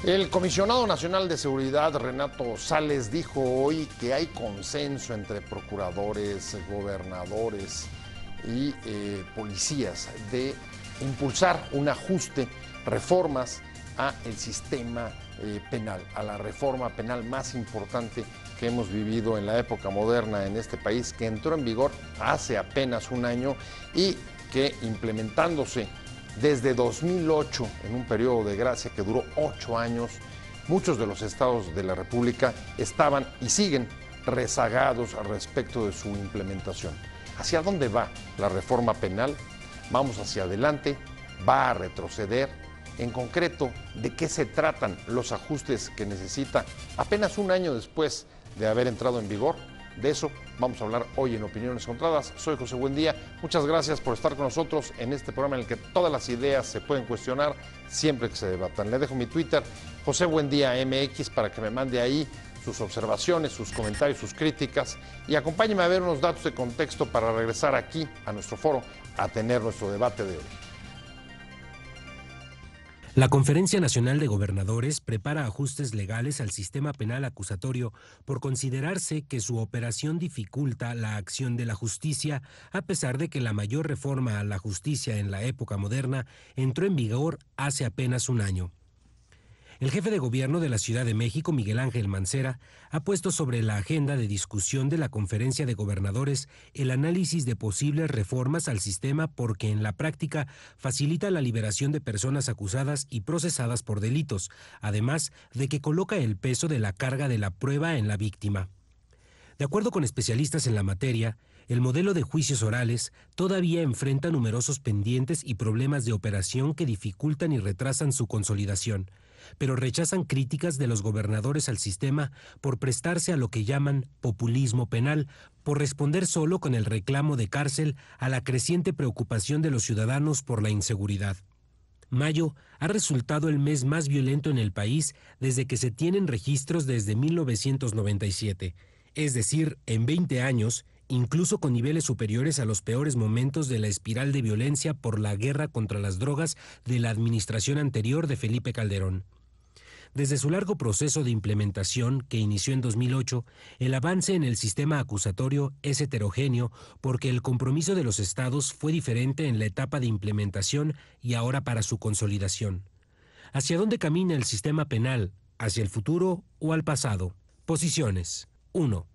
El comisionado nacional de seguridad, Renato Sales, dijo hoy que hay consenso entre procuradores, gobernadores y policías de impulsar un ajuste, reformas a el sistema penal, a la reforma penal más importante que hemos vivido en la época moderna en este país, que entró en vigor hace apenas un año y que implementándose desde 2008, en un periodo de gracia que duró 8 años, muchos de los estados de la República estaban y siguen rezagados al respecto de su implementación. ¿Hacia dónde va la reforma penal? ¿Vamos hacia adelante? ¿Va a retroceder? En concreto, ¿de qué se tratan los ajustes que necesita apenas un año después de haber entrado en vigor? De eso vamos a hablar hoy en Opiniones Encontradas. Soy José Buendía. Muchas gracias por estar con nosotros en este programa en el que todas las ideas se pueden cuestionar siempre que se debatan. Le dejo mi Twitter, José Buendía MX, para que me mande ahí sus observaciones, sus comentarios, sus críticas y acompáñeme a ver unos datos de contexto para regresar aquí a nuestro foro a tener nuestro debate de hoy. La Conferencia Nacional de Gobernadores prepara ajustes legales al sistema penal acusatorio por considerarse que su operación dificulta la acción de la justicia, a pesar de que la mayor reforma a la justicia en la época moderna entró en vigor hace apenas un año. El jefe de gobierno de la Ciudad de México, Miguel Ángel Mancera, ha puesto sobre la agenda de discusión de la Conferencia de Gobernadores el análisis de posibles reformas al sistema porque en la práctica facilita la liberación de personas acusadas y procesadas por delitos, además de que coloca el peso de la carga de la prueba en la víctima. De acuerdo con especialistas en la materia, el modelo de juicios orales todavía enfrenta numerosos pendientes y problemas de operación que dificultan y retrasan su consolidación, pero rechazan críticas de los gobernadores al sistema por prestarse a lo que llaman populismo penal, por responder solo con el reclamo de cárcel a la creciente preocupación de los ciudadanos por la inseguridad. Mayo ha resultado el mes más violento en el país desde que se tienen registros desde 1997, es decir, en 20 años, incluso con niveles superiores a los peores momentos de la espiral de violencia por la guerra contra las drogas de la administración anterior de Felipe Calderón. Desde su largo proceso de implementación, que inició en 2008, el avance en el sistema acusatorio es heterogéneo porque el compromiso de los estados fue diferente en la etapa de implementación y ahora para su consolidación. ¿Hacia dónde camina el sistema penal? ¿Hacia el futuro o al pasado? Posiciones. 1.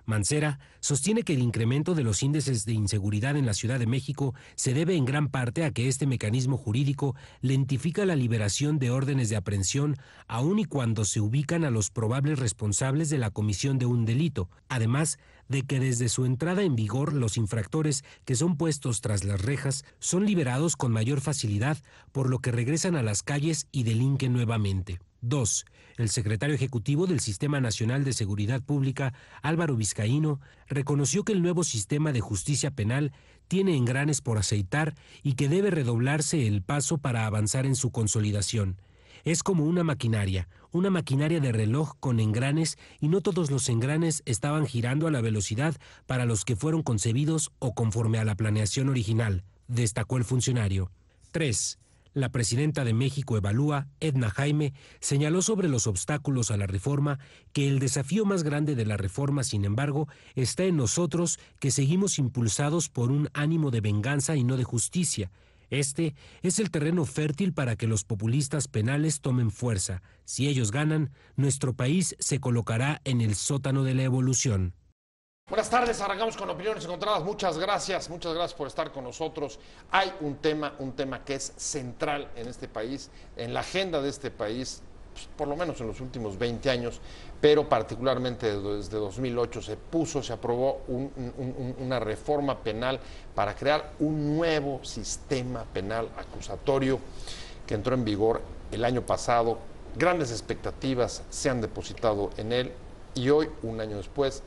Mancera sostiene que el incremento de los índices de inseguridad en la Ciudad de México se debe en gran parte a que este mecanismo jurídico lentifica la liberación de órdenes de aprehensión aun y cuando se ubican a los probables responsables de la comisión de un delito, además de que desde su entrada en vigor los infractores que son puestos tras las rejas son liberados con mayor facilidad, por lo que regresan a las calles y delinquen nuevamente. 2. El secretario ejecutivo del Sistema Nacional de Seguridad Pública, Álvaro Vizcaíno, reconoció que el nuevo sistema de justicia penal tiene engranes por aceitar y que debe redoblarse el paso para avanzar en su consolidación. Es como una maquinaria de reloj con engranes y no todos los engranes estaban girando a la velocidad para los que fueron concebidos o conforme a la planeación original, destacó el funcionario. 3. La presidenta de México Evalúa, Edna Jaime, señaló sobre los obstáculos a la reforma que el desafío más grande de la reforma, sin embargo, está en nosotros que seguimos impulsados por un ánimo de venganza y no de justicia. Este es el terreno fértil para que los populistas penales tomen fuerza. Si ellos ganan, nuestro país se colocará en el sótano de la evolución. Buenas tardes, arrancamos con Opiniones Encontradas. Muchas gracias por estar con nosotros. Hay un tema que es central en este país, en la agenda de este país, pues, por lo menos en los últimos 20 años, pero particularmente desde 2008 se aprobó una reforma penal para crear un nuevo sistema penal acusatorio que entró en vigor el año pasado. Grandes expectativas se han depositado en él y hoy, un año después,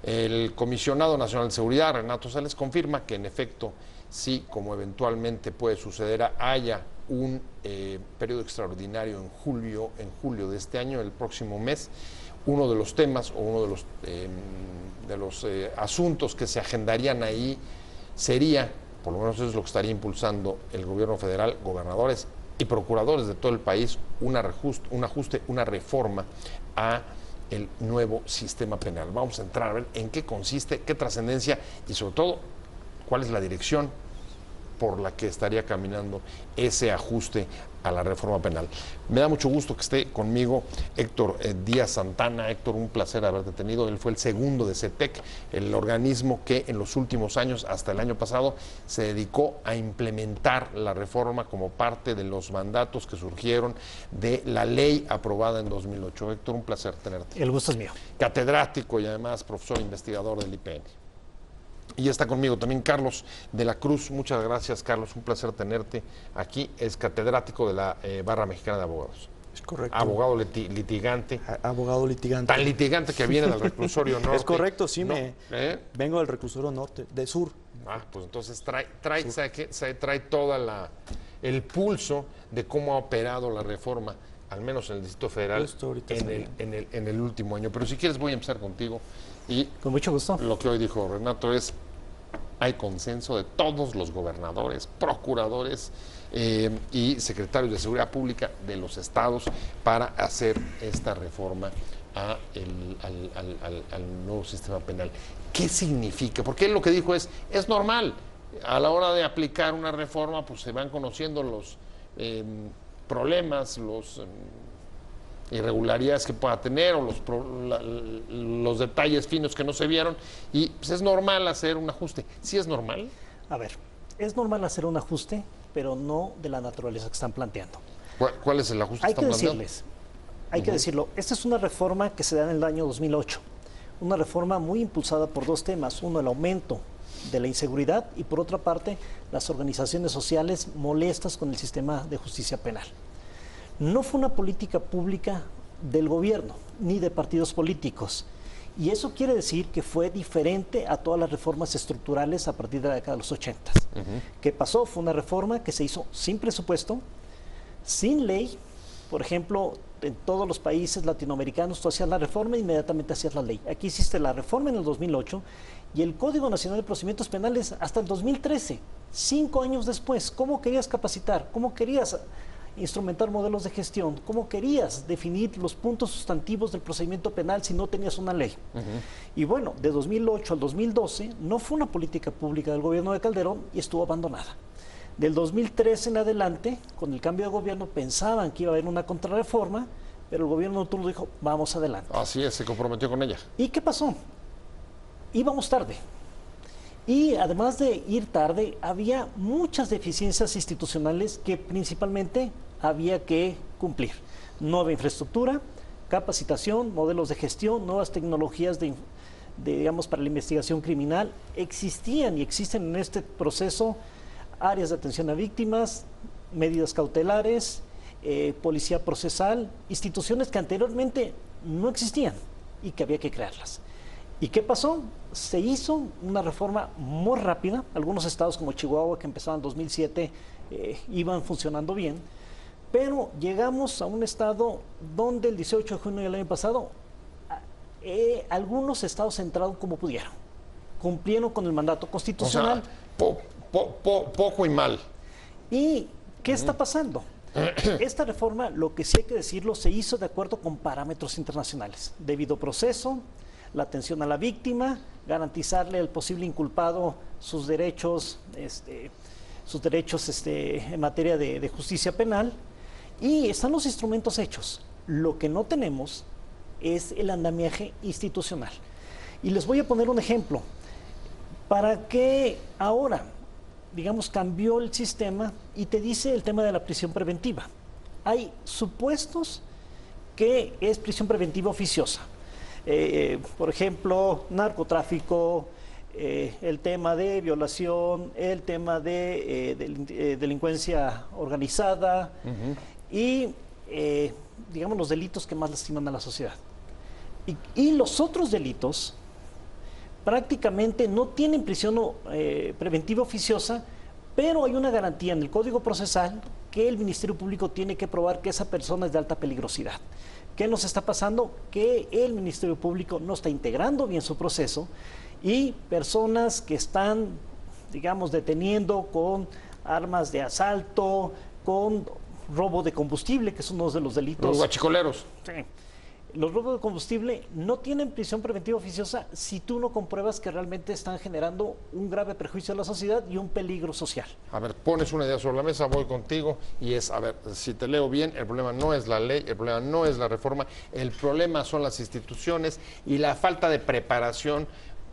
el comisionado nacional de seguridad, Renato Sales, confirma que en efecto, sí, como eventualmente puede suceder, haya un periodo extraordinario en julio de este año, el próximo mes. Uno de los temas o uno de los asuntos que se agendarían ahí sería, por lo menos eso es lo que estaría impulsando el gobierno federal, gobernadores y procuradores de todo el país un ajuste, una reforma a el nuevo sistema penal. Vamos a entrar a ver en qué consiste, qué trascendencia y sobre todo cuál es la dirección por la que estaría caminando ese ajuste a la reforma penal. Me da mucho gusto que esté conmigo Héctor Díaz Santana. Héctor, un placer haberte tenido. Él fue el segundo de CETEC, el organismo que en los últimos años, hasta el año pasado, se dedicó a implementar la reforma como parte de los mandatos que surgieron de la ley aprobada en 2008. Héctor, un placer tenerte. El gusto es mío. Catedrático y además profesor investigador del IPN. Y está conmigo también Carlos de la Cruz. Muchas gracias, Carlos. Un placer tenerte aquí. Es catedrático de la Barra Mexicana de Abogados. Es correcto. Abogado litigante. Abogado litigante. Tan litigante que viene del reclusorio norte. Es correcto, sí. No, vengo del reclusorio norte, de sur. Pues entonces trae toda el pulso de cómo ha operado la reforma, al menos en el Distrito Federal, en el último año. Pero si quieres voy a empezar contigo. Y con mucho gusto. Lo que hoy dijo Renato es: hay consenso de todos los gobernadores, procuradores y secretarios de Seguridad Pública de los estados para hacer esta reforma al nuevo sistema penal. ¿Qué significa? Porque él lo que dijo es normal. A la hora de aplicar una reforma, pues se van conociendo los problemas, los irregularidades que pueda tener o los detalles finos que no se vieron, y pues es normal hacer un ajuste. ¿Sí es normal? A ver, es normal hacer un ajuste, pero no de la naturaleza que están planteando. ¿Cuál es el ajuste que están planteando? Hay que decirlo, esta es una reforma que se da en el año 2008, una reforma muy impulsada por dos temas: uno, el aumento de la inseguridad, y por otra parte, las organizaciones sociales molestas con el sistema de justicia penal. No fue una política pública del gobierno, ni de partidos políticos. Y eso quiere decir que fue diferente a todas las reformas estructurales a partir de la década de los 80. ¿Qué pasó? Fue una reforma que se hizo sin presupuesto, sin ley. Por ejemplo, en todos los países latinoamericanos tú hacías la reforma e inmediatamente hacías la ley. Aquí hiciste la reforma en el 2008 y el Código Nacional de Procedimientos Penales hasta el 2013, 5 años después. ¿Cómo querías capacitar? ¿Cómo querías instrumentar modelos de gestión? ¿Cómo querías definir los puntos sustantivos del procedimiento penal si no tenías una ley? Y bueno, de 2008 al 2012 no fue una política pública del gobierno de Calderón y estuvo abandonada. Del 2013 en adelante, con el cambio de gobierno, pensaban que iba a haber una contrarreforma, pero el gobierno de turno dijo: vamos adelante. Así es, se comprometió con ella. ¿Y qué pasó? Íbamos tarde. Y además de ir tarde, había muchas deficiencias institucionales que principalmente había que cumplir. Nueva infraestructura, capacitación, modelos de gestión, nuevas tecnologías digamos, para la investigación criminal. Existían y existen en este proceso áreas de atención a víctimas, medidas cautelares, policía procesal, instituciones que anteriormente no existían y que había que crearlas. ¿Y qué pasó? Se hizo una reforma muy rápida. Algunos estados como Chihuahua, que empezaban en 2007, iban funcionando bien, pero llegamos a un estado donde el 18 de junio del año pasado algunos estados entraron como pudieron, cumplieron con el mandato constitucional. O sea, poco y mal. ¿Y qué está pasando? Esta reforma, lo que sí hay que decirlo, se hizo de acuerdo con parámetros internacionales: debido proceso, la atención a la víctima, garantizarle al posible inculpado sus derechos en materia de justicia penal, y están los instrumentos hechos. Lo que no tenemos es el andamiaje institucional. Y les voy a poner un ejemplo. ¿Para qué ahora, digamos, cambió el sistema y te dice el tema de la prisión preventiva? Hay supuestos que es prisión preventiva oficiosa. Por ejemplo, narcotráfico, el tema de violación, el tema de delincuencia organizada y, digamos, los delitos que más lastiman a la sociedad. Y los otros delitos prácticamente no tienen prisión preventiva oficiosa, pero hay una garantía en el Código Procesal que el Ministerio Público tiene que probar que esa persona es de alta peligrosidad. ¿Qué nos está pasando? Que el Ministerio Público no está integrando bien su proceso y personas que están, digamos, deteniendo con armas de asalto, con robo de combustible, que es uno de los delitos. Los guachicoleros. Sí. Los robos de combustible no tienen prisión preventiva oficiosa si tú no compruebas que realmente están generando un grave perjuicio a la sociedad y un peligro social. A ver, pones una idea sobre la mesa, voy contigo, y es, a ver, si te leo bien, el problema no es la ley, el problema no es la reforma, el problema son las instituciones y la falta de preparación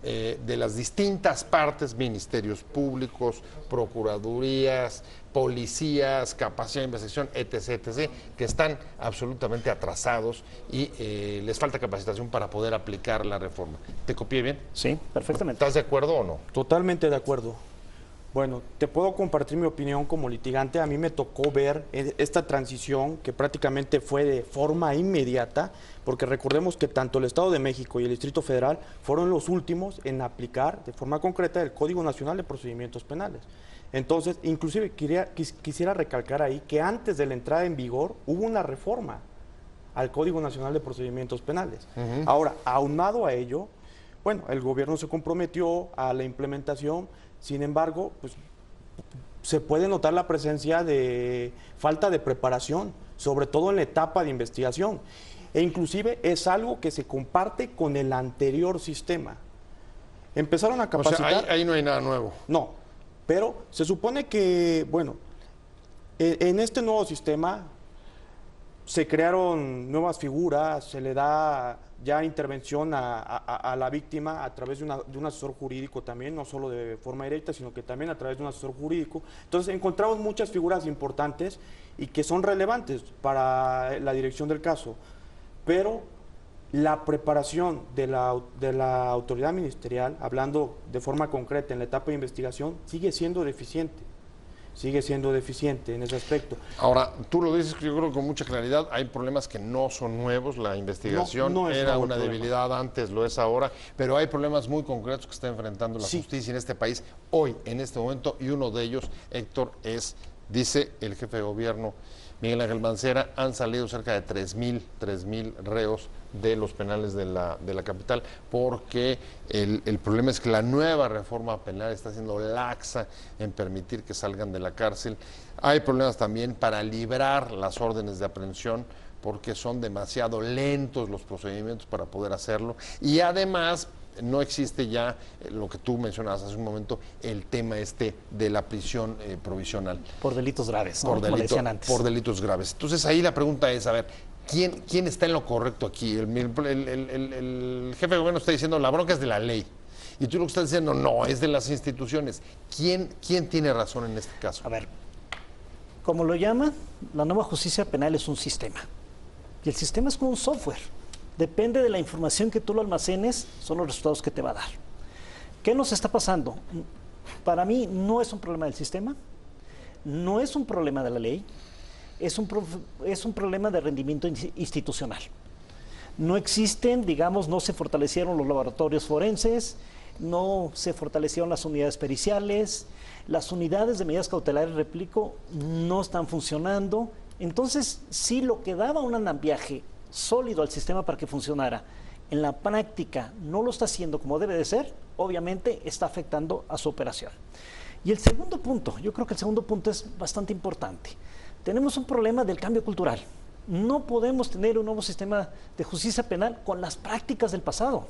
de las distintas partes, ministerios públicos, procuradurías, policías, capacidad de investigación, etc., que están absolutamente atrasados y les falta capacitación para poder aplicar la reforma. ¿Te copié bien? Sí, perfectamente. ¿Estás de acuerdo o no? Totalmente de acuerdo. Bueno, te puedo compartir mi opinión como litigante. A mí me tocó ver esta transición que prácticamente fue de forma inmediata, porque recordemos que tanto el Estado de México y el Distrito Federal fueron los últimos en aplicar de forma concreta el Código Nacional de Procedimientos Penales. Entonces, inclusive quisiera recalcar ahí que antes de la entrada en vigor hubo una reforma al Código Nacional de Procedimientos Penales. Ahora, aunado a ello, bueno, el gobierno se comprometió a la implementación. Sin embargo, pues, se puede notar la presencia de falta de preparación, sobre todo en la etapa de investigación. E inclusive es algo que se comparte con el anterior sistema. Empezaron a capacitar... O sea, ahí no hay nada nuevo. No, pero se supone que, bueno, en este nuevo sistema se crearon nuevas figuras, se le da ya intervención a la víctima a través de un asesor jurídico también, no solo de forma directa, sino que también a través de un asesor jurídico. Entonces encontramos muchas figuras importantes y que son relevantes para la dirección del caso, pero la preparación de la autoridad ministerial, hablando de forma concreta en la etapa de investigación, sigue siendo deficiente en ese aspecto. Ahora, tú lo dices, yo creo con mucha claridad, hay problemas que no son nuevos, la investigación no es era nuevo una debilidad antes, lo es ahora, pero hay problemas muy concretos que está enfrentando la justicia en este país hoy, en este momento, y uno de ellos, Héctor, dice el jefe de gobierno, Miguel Ángel Mancera, han salido cerca de 3,000 reos de los penales de la capital, porque el problema es que la nueva reforma penal está siendo laxa en permitir que salgan de la cárcel. Hay problemas también para librar las órdenes de aprehensión, porque son demasiado lentos los procedimientos para poder hacerlo, y además no existe ya lo que tú mencionabas hace un momento, el tema de la prisión provisional. Por delitos graves, ¿no? Como decían antes. Por delitos graves. Entonces ahí la pregunta es, a ver, ¿quién está en lo correcto aquí? El jefe de gobierno está diciendo, la bronca es de la ley. Y tú lo que estás diciendo, no, es de las instituciones. ¿Quién tiene razón en este caso? A ver, como lo llama, la nueva justicia penal es un sistema. Y el sistema es como un software. Depende de la información que tú lo almacenes, son los resultados que te va a dar. ¿Qué nos está pasando? Para mí no es un problema del sistema, no es un problema de la ley, es un problema de rendimiento institucional. No existen, digamos, no se fortalecieron los laboratorios forenses, no se fortalecieron las unidades periciales, las unidades de medidas cautelares, replico, no están funcionando. Entonces, sí, lo que daba un andamiaje sólido al sistema para que funcionara, en la práctica no lo está haciendo como debe de ser, obviamente está afectando a su operación. Y el segundo punto, yo creo que el segundo punto es bastante importante. Tenemos un problema del cambio cultural. No podemos tener un nuevo sistema de justicia penal con las prácticas del pasado.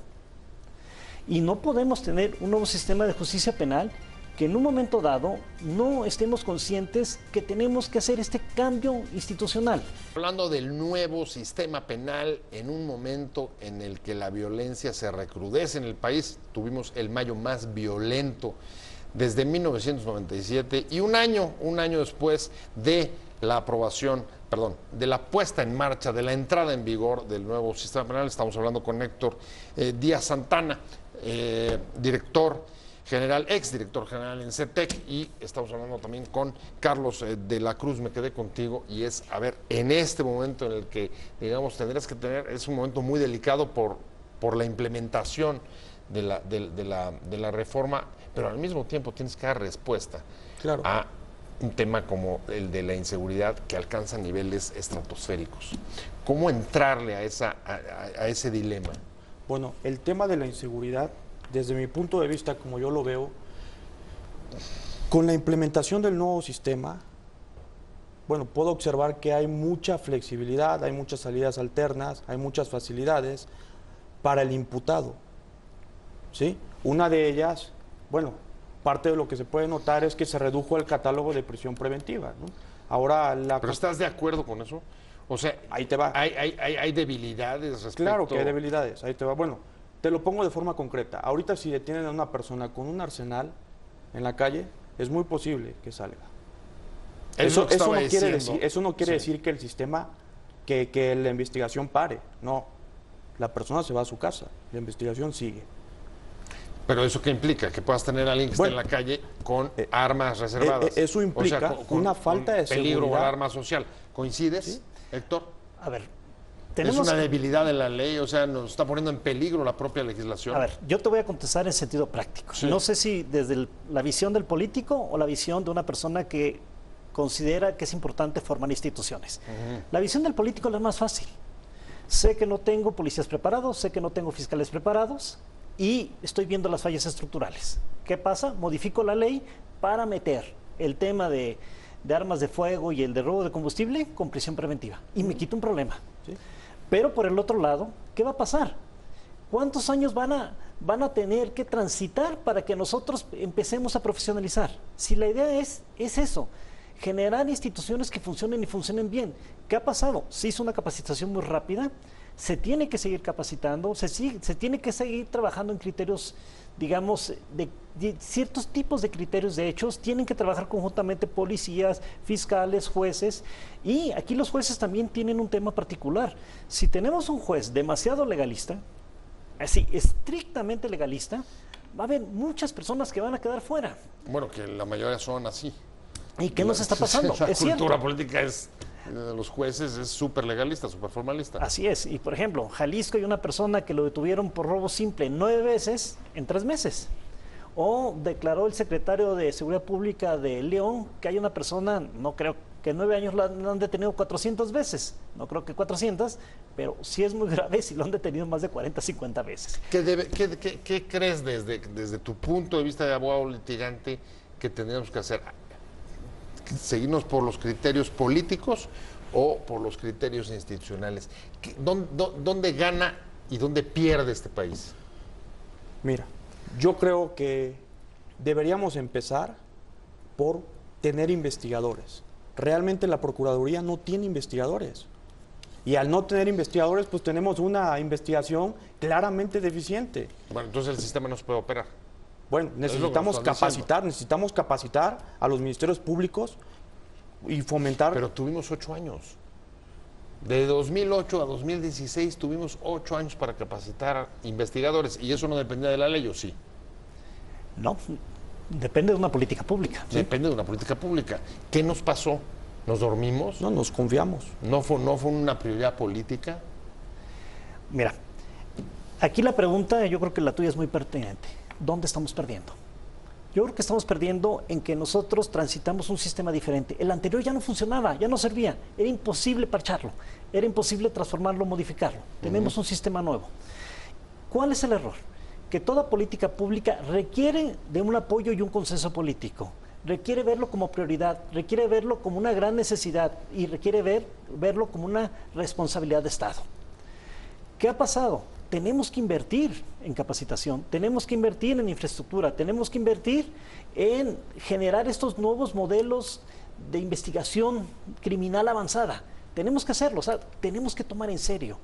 Y no podemos tener un nuevo sistema de justicia penal que en un momento dado no estemos conscientes que tenemos que hacer este cambio institucional. Hablando del nuevo sistema penal, en un momento en el que la violencia se recrudece en el país, tuvimos el mayo más violento desde 1997 y un año después de la aprobación, de la puesta en marcha, de la entrada en vigor del nuevo sistema penal, estamos hablando con Héctor Díaz Santana, exdirector general en CETEC, y estamos hablando también con Carlos de la Cruz. Me quedé contigo y es, a ver, en este momento en el que, digamos, tendrás que tener, es un momento muy delicado por la implementación de la reforma, pero al mismo tiempo tienes que dar respuesta a un tema como el de la inseguridad que alcanza niveles estratosféricos. ¿Cómo entrarle a ese dilema? Bueno, el tema de la inseguridad, desde mi punto de vista, como yo lo veo, con la implementación del nuevo sistema, Bueno, puedo observar que hay mucha flexibilidad, hay muchas salidas alternas, hay muchas facilidades para el imputado, ¿sí? Una de ellas, bueno, parte de lo que se puede notar es que se redujo el catálogo de prisión preventiva, ¿no? Ahora ¿Pero estás de acuerdo con eso? O sea, ahí te va. Hay debilidades respecto... Claro que hay debilidades, ahí te va. Bueno, te lo pongo de forma concreta. Ahorita si detienen a una persona con un arsenal en la calle, es muy posible que salga. Eso no quiere decir que el sistema, que la investigación pare. No, la persona se va a su casa, la investigación sigue. ¿Pero eso qué implica? Que puedas tener a alguien que esté en la calle con armas reservadas. Eso implica una falta de peligro o seguridad. alarma social. ¿Coincides, sí, Héctor? A ver, ¿es una debilidad de la ley? O sea, ¿nos está poniendo en peligro la propia legislación? A ver, yo te voy a contestar en sentido práctico. Sí. No sé si desde la visión del político o la visión de una persona que considera que es importante formar instituciones. La visión del político es la más fácil. Sé que no tengo policías preparados, sé que no tengo fiscales preparados y estoy viendo las fallas estructurales. ¿Qué pasa? Modifico la ley para meter el tema de armas de fuego y el de robo de combustible con prisión preventiva y me quito un problema. ¿Sí? Pero por el otro lado, ¿qué va a pasar? ¿Cuántos años van a tener que transitar para que nosotros empecemos a profesionalizar? Si la idea es eso, generar instituciones que funcionen y funcionen bien. ¿Qué ha pasado? Se hizo una capacitación muy rápida, se tiene que seguir capacitando, se tiene que seguir trabajando en criterios, digamos, de ciertos tipos de criterios de hechos, tienen que trabajar conjuntamente policías, fiscales, jueces, y aquí los jueces también tienen un tema particular. Si tenemos un juez demasiado legalista, así, estrictamente legalista, va a haber muchas personas que van a quedar fuera. Bueno, que la mayoría son así. ¿Y qué nos está pasando? La es cultura cierto. política de los jueces es súper legalista, súper formalista. Así es. Y por ejemplo, Jalisco hay una persona que lo detuvieron por robo simple 9 veces en 3 meses. O declaró el secretario de Seguridad Pública de León que hay una persona, no creo que en 9 años lo han detenido 400 veces. No creo que 400, pero sí es muy grave si lo han detenido más de 40, 50 veces. ¿Qué crees desde tu punto de vista de abogado litigante que tendríamos que hacer? ¿Seguirnos por los criterios políticos o por los criterios institucionales? ¿Dónde gana y dónde pierde este país? Mira, yo creo que deberíamos empezar por tener investigadores. Realmente la Procuraduría no tiene investigadores. Y al no tener investigadores, pues tenemos una investigación claramente deficiente. Bueno, entonces el sistema no se puede operar. Bueno, necesitamos capacitar a los ministerios públicos y fomentar... Pero tuvimos 8 años. De 2008 a 2016 tuvimos 8 años para capacitar investigadores. ¿Y eso no dependía de la ley o sí? No, depende de una política pública. ¿Sí? Depende de una política pública. ¿Qué nos pasó? ¿Nos dormimos? No, nos confiamos. ¿No fue una prioridad política? Mira, aquí la pregunta, yo creo que la tuya es muy pertinente. ¿Dónde estamos perdiendo? Yo creo que estamos perdiendo en que nosotros transitamos un sistema diferente. El anterior ya no funcionaba, ya no servía. Era imposible parcharlo, era imposible transformarlo, modificarlo. Tenemos un sistema nuevo. ¿Cuál es el error? Que toda política pública requiere de un apoyo y un consenso político. Requiere verlo como prioridad, requiere verlo como una gran necesidad y requiere verlo como una responsabilidad de Estado. ¿Qué ha pasado? Tenemos que invertir en capacitación, tenemos que invertir en infraestructura, tenemos que invertir en generar estos nuevos modelos de investigación criminal avanzada. Tenemos que hacerlo, o sea, tenemos que tomar en serio.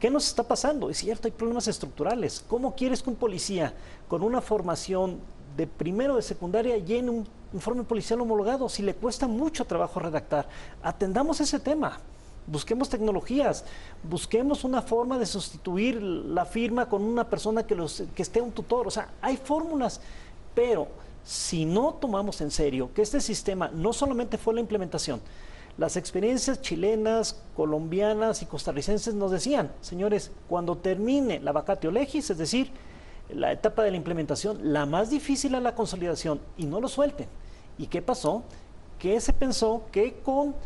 ¿Qué nos está pasando? Es cierto, hay problemas estructurales. ¿Cómo quieres que un policía con una formación de primero de secundaria llene un informe policial homologado si le cuesta mucho trabajo redactar? Atendamos ese tema. Busquemos tecnologías, busquemos una forma de sustituir la firma con una persona que esté un tutor. O sea, hay fórmulas, pero si no tomamos en serio que este sistema no solamente fue la implementación, las experiencias chilenas, colombianas y costarricenses nos decían, señores, cuando termine la vacatio legis, es decir, la etapa de la implementación, la más difícil es la consolidación, y no lo suelten. ¿Y qué pasó? Que se pensó que con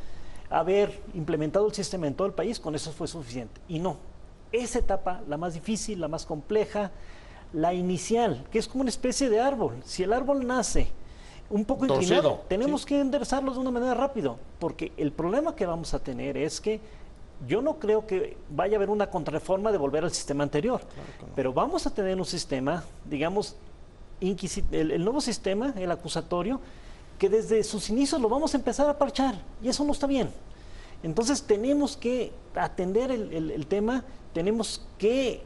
haber implementado el sistema en todo el país, con eso fue suficiente. Y no, esa etapa, la más difícil, la más compleja, la inicial, que es como una especie de árbol. Si el árbol nace un poco torcido. inclinado. Tenemos que enderezarlo de una manera rápida, porque el problema que vamos a tener es que yo no creo que vaya a haber una contrarreforma de volver al sistema anterior, pero vamos a tener un sistema, digamos, el nuevo sistema, el acusatorio, que desde sus inicios lo vamos a empezar a parchar, y eso no está bien. Entonces tenemos que atender el tema, tenemos que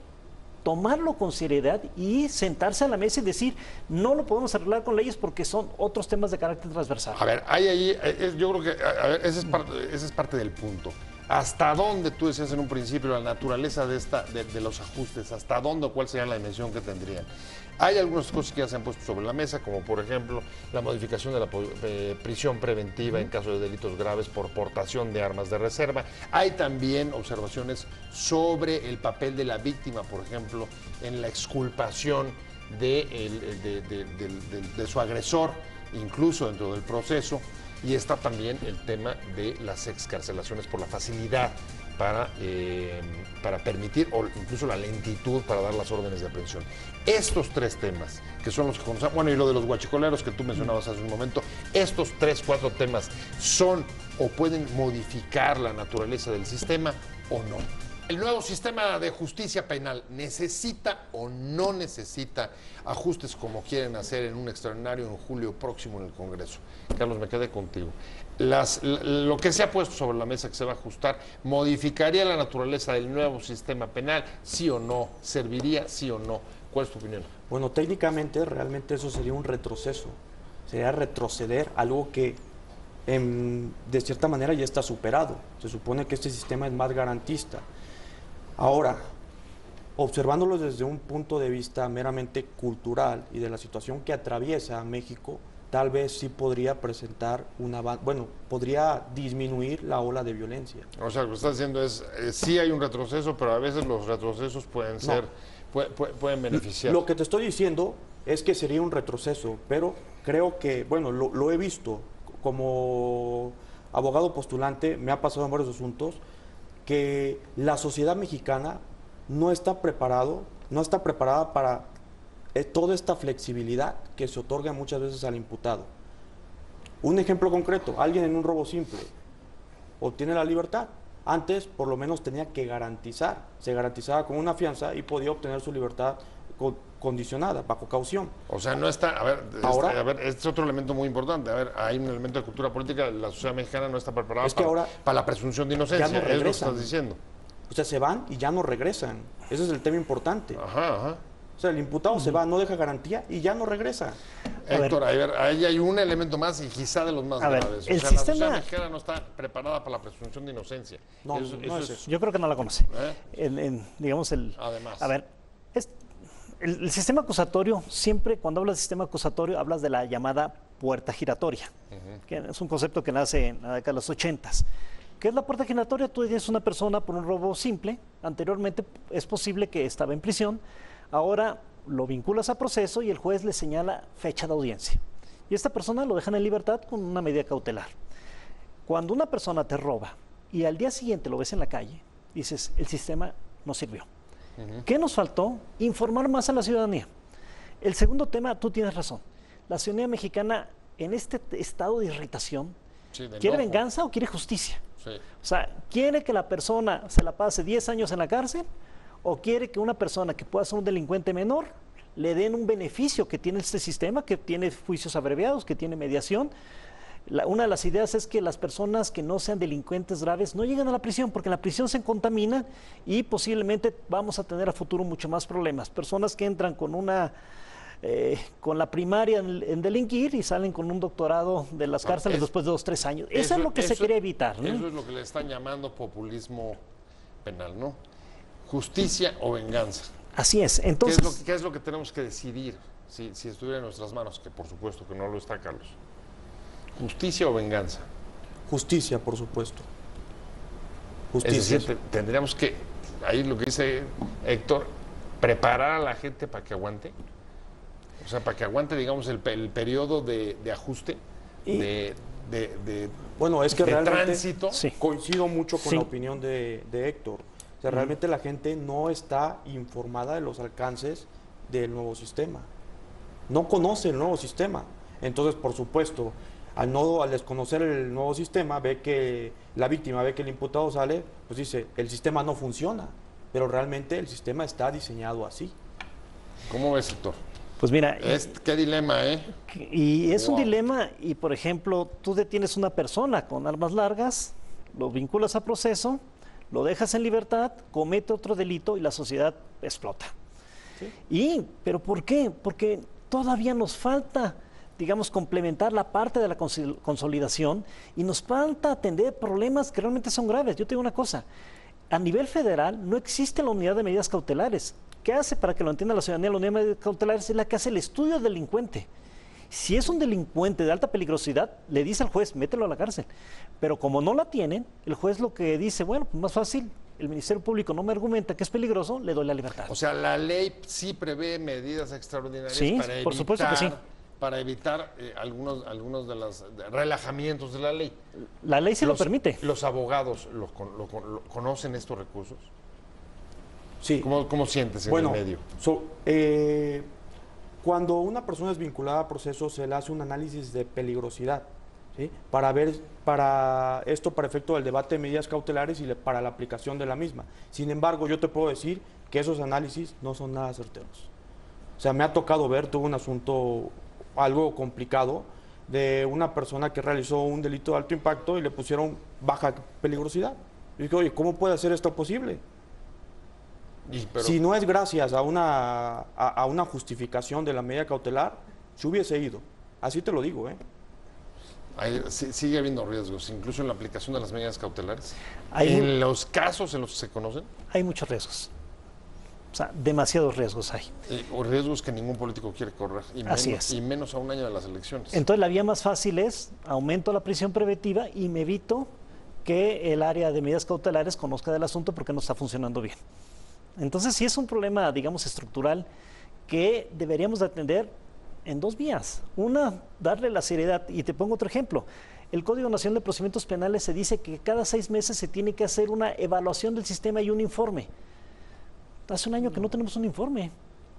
tomarlo con seriedad y sentarse a la mesa y decir, no lo podemos arreglar con leyes porque son otros temas de carácter transversal. A ver, hay ahí, yo creo que, a ver, ese es parte del punto. ¿Hasta dónde tú decías en un principio la naturaleza de los ajustes? ¿Hasta dónde o cuál sería la dimensión que tendrían? Hay algunas cosas que ya se han puesto sobre la mesa, como por ejemplo la modificación de la prisión preventiva en caso de delitos graves por portación de armas de reserva. Hay también observaciones sobre el papel de la víctima, por ejemplo, en la exculpación de su agresor, incluso dentro del proceso. Y está también el tema de las excarcelaciones por la facilidad para permitir, o incluso la lentitud para dar las órdenes de aprehensión. Estos tres temas, que son los que conocemos, bueno, y lo de los guachicoleros que tú mencionabas hace un momento, estos 3, 4 temas son o pueden modificar la naturaleza del sistema o no. ¿El nuevo sistema de justicia penal necesita o no necesita ajustes como quieren hacer en un extraordinario en julio próximo en el Congreso? Carlos, me quedé contigo. Lo que se ha puesto sobre la mesa que se va a ajustar, ¿modificaría la naturaleza del nuevo sistema penal? ¿Sí o no? ¿Serviría? ¿Sí o no? ¿Cuál es tu opinión? Bueno, técnicamente realmente eso sería un retroceso. Sería retroceder algo que de cierta manera ya está superado. Se supone que este sistema es más garantista. Ahora, observándolo desde un punto de vista meramente cultural y de la situación que atraviesa México, tal vez sí podría presentar podría disminuir la ola de violencia. O sea, lo que estás diciendo es, sí hay un retroceso, pero a veces los retrocesos pueden ser, pueden beneficiar. Lo que te estoy diciendo es que sería un retroceso, pero creo que, bueno, lo he visto como abogado postulante, me ha pasado en varios asuntos, que la sociedad mexicana no está preparada para toda esta flexibilidad que se otorga muchas veces al imputado. Un ejemplo concreto, alguien en un robo simple obtiene la libertad. Antes, por lo menos, tenía que garantizar, se garantizaba con una fianza y podía obtener su libertad condicionada, bajo caución. O sea, no está, ahora, este es otro elemento muy importante. A ver, hay un elemento de cultura política, la sociedad mexicana no está preparada para la presunción de inocencia, ya no es lo que estás diciendo. O sea, se van y ya no regresan. Ese es el tema importante. Ajá. O sea, el imputado se va, no deja garantía y ya no regresa. Héctor, ahí hay un elemento más y quizá de los más graves. El la sociedad mexicana no está preparada para la presunción de inocencia. No es eso. Yo creo que no la conoce. Digamos, Además. A ver, el sistema acusatorio, siempre cuando hablas de sistema acusatorio, hablas de la llamada puerta giratoria, que es un concepto que nace en la década de los 80s. ¿Qué es la puerta giratoria? Tú tienes una persona por un robo simple, anteriormente es posible que estaba en prisión, ahora lo vinculas a proceso y el juez le señala fecha de audiencia. Y esta persona lo dejan en libertad con una medida cautelar. Cuando una persona te roba y al día siguiente lo ves en la calle, dices, el sistema no sirvió. ¿Qué nos faltó? Informar más a la ciudadanía. El segundo tema, tú tienes razón. La ciudadanía mexicana, en este estado de irritación, ¿quiere venganza o quiere justicia? Sí. O sea, ¿quiere que la persona se la pase 10 años en la cárcel o quiere que una persona que pueda ser un delincuente menor le den un beneficio que tiene este sistema, que tiene juicios abreviados, que tiene mediación? Una de las ideas es que las personas que no sean delincuentes graves no lleguen a la prisión, porque en la prisión se contaminan y posiblemente vamos a tener a futuro mucho más problemas. Personas que entran con con la primaria en delinquir y salen con un doctorado de las cárceles después de 2 o 3 años. Eso es lo que se quiere evitar, ¿no? Eso es lo que le están llamando populismo penal, ¿no? Justicia o venganza. Así es. Entonces, ¿Qué es lo que tenemos que decidir si estuviera en nuestras manos? Que por supuesto que no lo está, Carlos. ¿Justicia o venganza? Justicia, por supuesto. Justicia. Es decir, tendríamos que, ahí lo que dice Héctor, preparar a la gente para que aguante. O sea, para que aguante, digamos, el periodo de ajuste, bueno, es que realmente tránsito. Coincido mucho con la opinión de Héctor. O sea, realmente la gente no está informada de los alcances del nuevo sistema. No conoce el nuevo sistema. Entonces, por supuesto, al desconocer el nuevo sistema, ve que la víctima ve que el imputado sale, pues dice, el sistema no funciona, pero realmente el sistema está diseñado así. ¿Cómo ves, Héctor? Pues mira, Qué dilema, ¿eh? y es un Wow. dilema, y por ejemplo, tú detienes una persona con armas largas, lo vinculas a proceso, lo dejas en libertad, comete otro delito y la sociedad explota. Pero ¿por qué? Porque todavía nos falta, digamos, complementar la parte de la consolidación y nos falta atender problemas que realmente son graves. Yo te digo una cosa, a nivel federal no existe la unidad de medidas cautelares. ¿Qué hace para que lo entienda la ciudadanía? La unidad de medidas cautelares es la que hace el estudio del delincuente. Si es un delincuente de alta peligrosidad, le dice al juez, mételo a la cárcel. Pero como no la tienen, el juez lo que dice, bueno, pues más fácil, el Ministerio Público no me argumenta que es peligroso, le doy la libertad. O sea, la ley sí prevé medidas extraordinarias Sí, para evitar, por supuesto que sí. para evitar algunos de los relajamientos de la ley. La ley sí lo permite. ¿Los abogados conocen estos recursos? Sí. ¿Cómo sientes en Bueno, el medio? cuando una persona es vinculada a proceso, se le hace un análisis de peligrosidad, ¿sí? Para efecto del debate de medidas cautelares y para la aplicación de la misma. Sin embargo, yo te puedo decir que esos análisis no son nada certeros. O sea, me ha tocado tuve un asunto algo complicado de una persona que realizó un delito de alto impacto y le pusieron baja peligrosidad. Y dije, oye, ¿cómo puede ser esto posible? Si no es gracias a una justificación de la medida cautelar, se hubiese ido. Así te lo digo, ¿eh? Sigue habiendo riesgos, incluso en la aplicación de las medidas cautelares. Hay en los casos en los que se conocen. Hay muchos riesgos. O sea, demasiados riesgos hay. O riesgos que ningún político quiere correr. Así es. Y menos a un año de las elecciones. Entonces, la vía más fácil es aumento la prisión preventiva y me evito que el área de medidas cautelares conozca del asunto porque no está funcionando bien. Entonces, sí es un problema, digamos, estructural que deberíamos de atender en dos vías. Una, darle la seriedad. Y te pongo otro ejemplo. El Código Nacional de Procedimientos Penales se dice que cada 6 meses se tiene que hacer una evaluación del sistema y un informe. Hace un año que no tenemos un informe.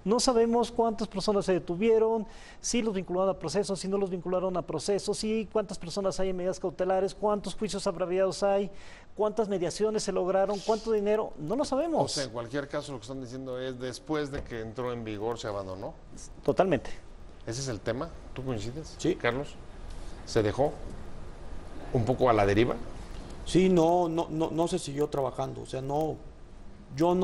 No sabemos cuántas personas se detuvieron, si los vincularon a procesos, si no los vincularon a procesos, si cuántas personas hay en medidas cautelares, cuántos juicios abreviados hay, cuántas mediaciones se lograron, cuánto dinero, no lo sabemos. O sea, en cualquier caso lo que están diciendo es después de que entró en vigor se abandonó. Totalmente. ¿Ese es el tema? ¿Tú coincides? Sí. Carlos, ¿se dejó un poco a la deriva? Sí, no se siguió trabajando. O sea, yo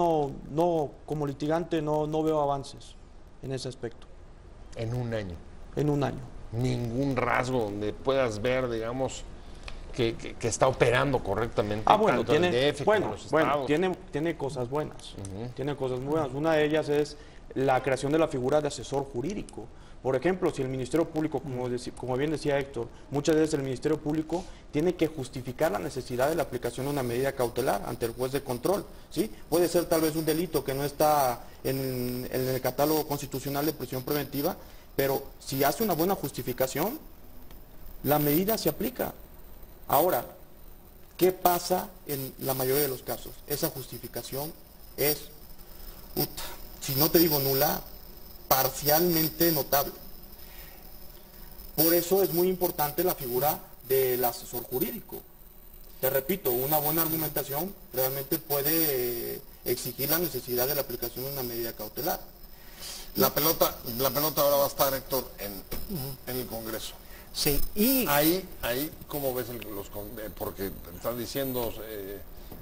como litigante no veo avances en ese aspecto. En un año. En un año. Ningún rasgo donde puedas ver, digamos, que está operando correctamente. Bueno, tanto el DF como los estados. tiene cosas buenas. Tiene cosas muy buenas. Una de ellas es la creación de la figura de asesor jurídico. Por ejemplo, si el Ministerio Público, como bien decía Héctor, muchas veces el Ministerio Público tiene que justificar la necesidad de la aplicación de una medida cautelar ante el juez de control, ¿sí? Puede ser tal vez un delito que no está en el catálogo constitucional de prisión preventiva, pero si hace una buena justificación, la medida se aplica. Ahora, ¿qué pasa en la mayoría de los casos? Esa justificación es, si no te digo nula, parcialmente notable. Por eso es muy importante la figura del asesor jurídico. Te repito, una buena argumentación realmente puede exigir la necesidad de la aplicación de una medida cautelar. La pelota ahora va a estar, Héctor, en el Congreso. Sí, y Ahí ¿cómo ves porque están diciendo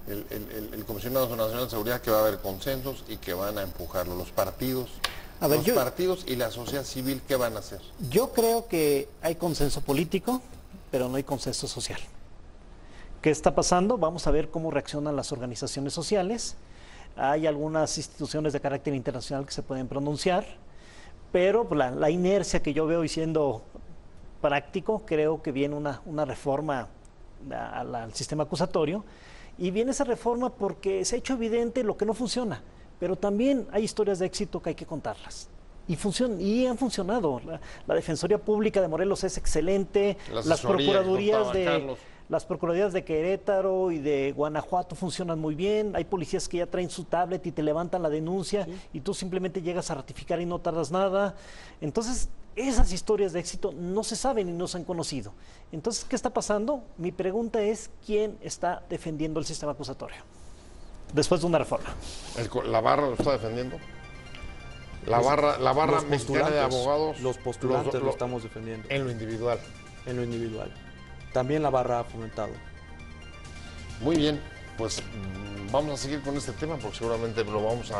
el Comisionado Nacional de Seguridad que va a haber consensos y que van a empujarlo los partidos? A ver, los partidos y la sociedad civil, ¿qué van a hacer? yo creo que hay consenso político, pero no hay consenso social. ¿Qué está pasando? Vamos a ver cómo reaccionan las organizaciones sociales. Hay algunas instituciones de carácter internacional que se pueden pronunciar, pero la inercia que yo veo y siendo práctico, creo que viene una reforma al sistema acusatorio, y viene esa reforma porque se ha hecho evidente lo que no funciona, pero también hay historias de éxito que hay que contarlas. Y han funcionado. La Defensoría Pública de Morelos es excelente, las procuradurías de Querétaro y de Guanajuato funcionan muy bien, hay policías que ya traen su tablet y te levantan la denuncia, sí, y tú simplemente llegas a ratificar y no tardas nada. Entonces, esas historias de éxito no se saben y no se han conocido. Entonces, ¿qué está pasando? Mi pregunta es, ¿quién está defendiendo el sistema acusatorio después de una reforma? ¿La barra lo está defendiendo? La barra mexicana de abogados. Los postulantes lo estamos defendiendo. En lo individual. En lo individual. También la barra ha fomentado. Muy bien, pues vamos a seguir con este tema porque seguramente lo vamos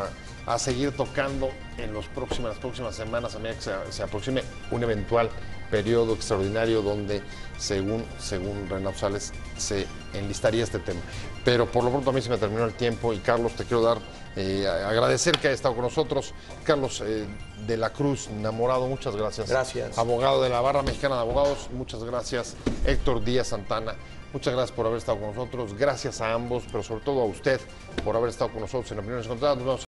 a seguir tocando en las próximas semanas a medida que se aproxime un eventual periodo extraordinario donde, según Renato Sales, se enlistaría este tema. Pero por lo pronto a mí se me terminó el tiempo y Carlos, te quiero agradecer que haya estado con nosotros. Carlos de la Cruz Namorado, muchas gracias. Gracias. Abogado de la Barra Mexicana de Abogados, muchas gracias. Héctor Díaz Santana, muchas gracias por haber estado con nosotros. Gracias a ambos, pero sobre todo a usted por haber estado con nosotros en Opiniones Encontradas. Nos vemos